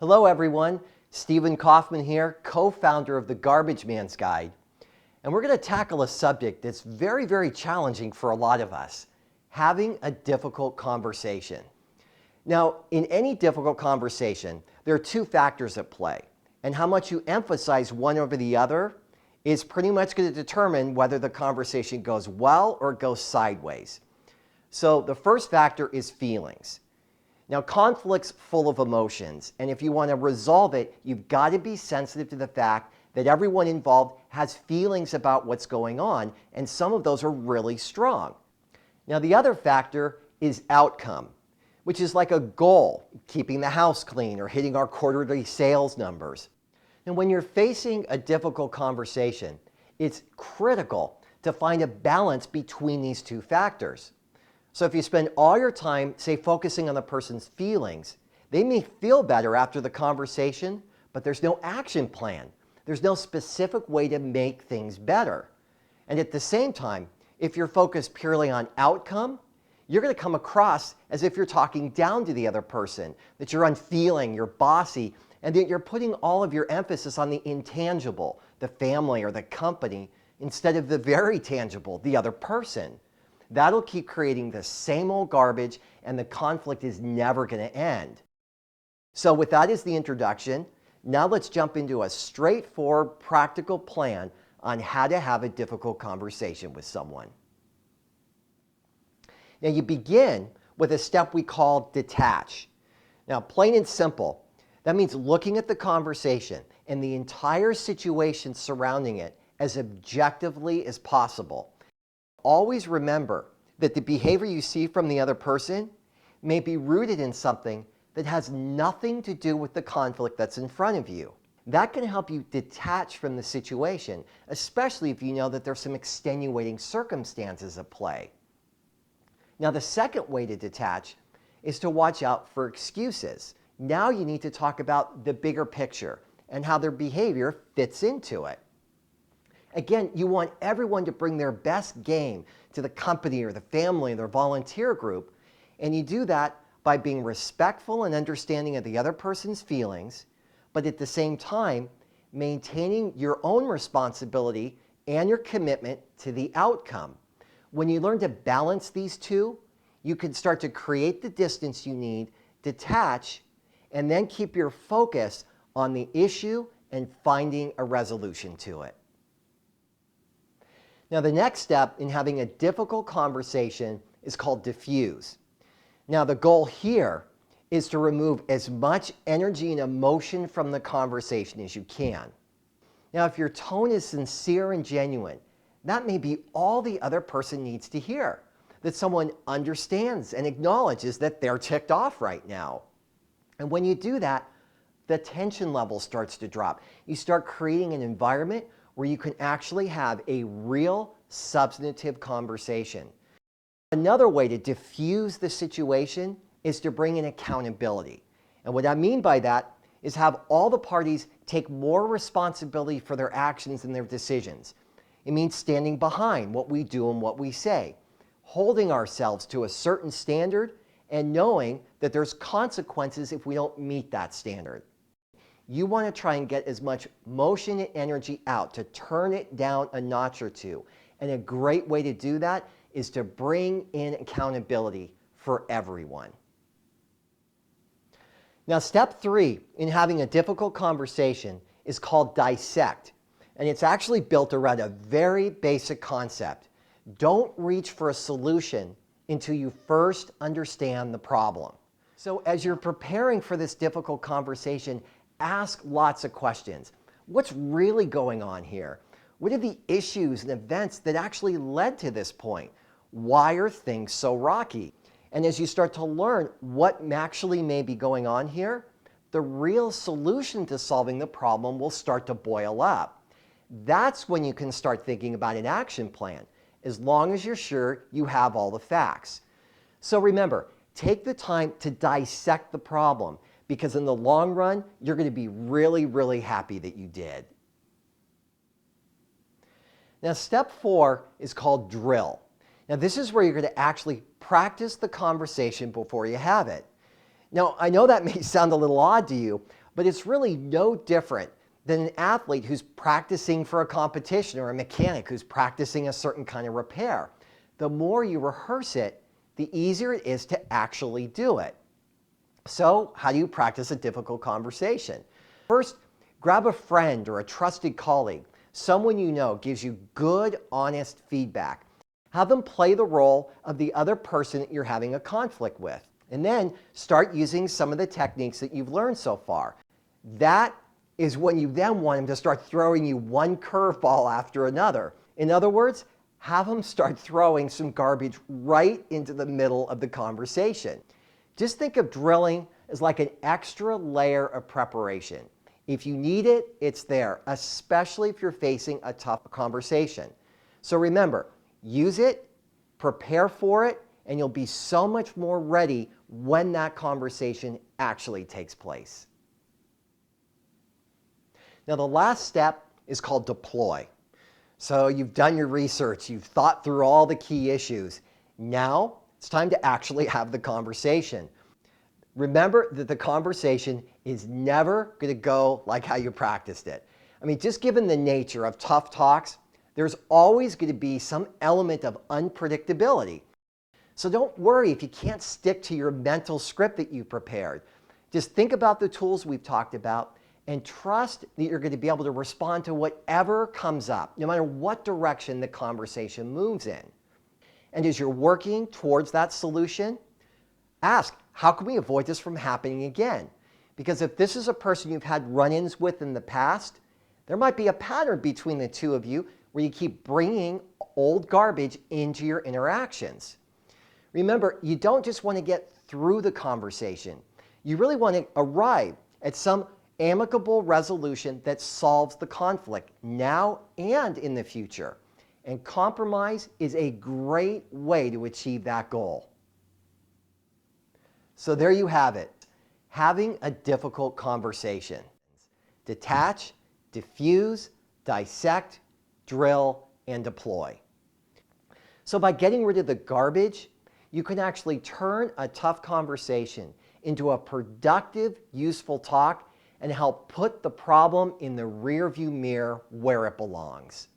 Hello everyone, Stephen Kaufman here, co-founder of the Garbage Man's Guide. And we're going to tackle a subject that's very, very challenging for a lot of us, having a difficult conversation. Now, in any difficult conversation, there are two factors at play, and how much you emphasize one over the other is pretty much going to determine whether the conversation goes well or goes sideways. So the first factor is feelings. Now, conflict's full of emotions, and if you want to resolve it, you've got to be sensitive to the fact that everyone involved has feelings about what's going on, and some of those are really strong. Now, the other factor is outcome, which is like a goal, keeping the house clean or hitting our quarterly sales numbers. And when you're facing a difficult conversation, it's critical to find a balance between these two factors. So if you spend all your time, say, focusing on the person's feelings, they may feel better after the conversation, but there's no action plan. There's no specific way to make things better. And at the same time, if you're focused purely on outcome, you're going to come across as if you're talking down to the other person, that you're unfeeling, you're bossy, and that you're putting all of your emphasis on the intangible, the family or the company, instead of the very tangible, the other person. That'll keep creating the same old garbage, and the conflict is never going to end. So with that as the introduction, now let's jump into a straightforward, practical plan on how to have a difficult conversation with someone. Now you begin with a step we call detach. Now, plain and simple, that means looking at the conversation and the entire situation surrounding it as objectively as possible. Always remember that the behavior you see from the other person may be rooted in something that has nothing to do with the conflict that's in front of you. That can help you detach from the situation, especially if you know that there's some extenuating circumstances at play. Now, the second way to detach is to watch out for excuses. Now you need to talk about the bigger picture and how their behavior fits into it. Again, you want everyone to bring their best game to the company or the family or their volunteer group, and you do that by being respectful and understanding of the other person's feelings, but at the same time, maintaining your own responsibility and your commitment to the outcome. When you learn to balance these two, you can start to create the distance you need, detach, and then keep your focus on the issue and finding a resolution to it. Now, the next step in having a difficult conversation is called diffuse. Now, the goal here is to remove as much energy and emotion from the conversation as you can. Now, if your tone is sincere and genuine, that may be all the other person needs to hear, that someone understands and acknowledges that they're ticked off right now. And when you do that, the tension level starts to drop. You start creating an environment where you can actually have a real substantive conversation. Another way to diffuse the situation is to bring in accountability. And what I mean by that is have all the parties take more responsibility for their actions and their decisions. It means standing behind what we do and what we say, holding ourselves to a certain standard and knowing that there's consequences if we don't meet that standard. You want to try and get as much motion and energy out to turn it down a notch or two. And a great way to do that is to bring in accountability for everyone. Now, step 3 in having a difficult conversation is called dissect. And it's actually built around a very basic concept. Don't reach for a solution until you first understand the problem. So as you're preparing for this difficult conversation, ask lots of questions. What's really going on here? What are the issues and events that actually led to this point? Why are things so rocky? And as you start to learn what actually may be going on here, the real solution to solving the problem will start to boil up. That's when you can start thinking about an action plan, as long as you're sure you have all the facts. So remember, take the time to dissect the problem, because in the long run, you're going to be really, really happy that you did. Now, step 4 is called drill. Now, this is where you're going to actually practice the conversation before you have it. Now, I know that may sound a little odd to you, But it's really no different than an athlete who's practicing for a competition or a mechanic who's practicing a certain kind of repair. The more you rehearse it, the easier it is to actually do it. So how do you practice a difficult conversation? First, grab a friend or a trusted colleague, someone you know gives you good, honest feedback. Have them play the role of the other person that you're having a conflict with. And then start using some of the techniques that you've learned so far. That is when you then want them to start throwing you one curveball after another. In other words, have them start throwing some garbage right into the middle of the conversation. Just think of drilling as like an extra layer of preparation. If you need it, it's there, especially if you're facing a tough conversation. So remember, use it, prepare for it, and you'll be so much more ready when that conversation actually takes place. Now, the last step is called deploy. So you've done your research, you've thought through all the key issues. Now it's time to actually have the conversation. Remember that the conversation is never going to go like how you practiced it. I mean, just given the nature of tough talks, there's always going to be some element of unpredictability. So don't worry if you can't stick to your mental script that you prepared. Just think about the tools we've talked about and trust that you're going to be able to respond to whatever comes up, no matter what direction the conversation moves in. And as you're working towards that solution, ask, how can we avoid this from happening again? Because if this is a person you've had run-ins with in the past, there might be a pattern between the two of you where you keep bringing old garbage into your interactions. Remember, you don't just want to get through the conversation. You really want to arrive at some amicable resolution that solves the conflict now and in the future. And compromise is a great way to achieve that goal. So there you have it. Having a difficult conversation. Detach, diffuse, dissect, drill, and deploy. So by getting rid of the garbage, you can actually turn a tough conversation into a productive, useful talk and help put the problem in the rearview mirror where it belongs.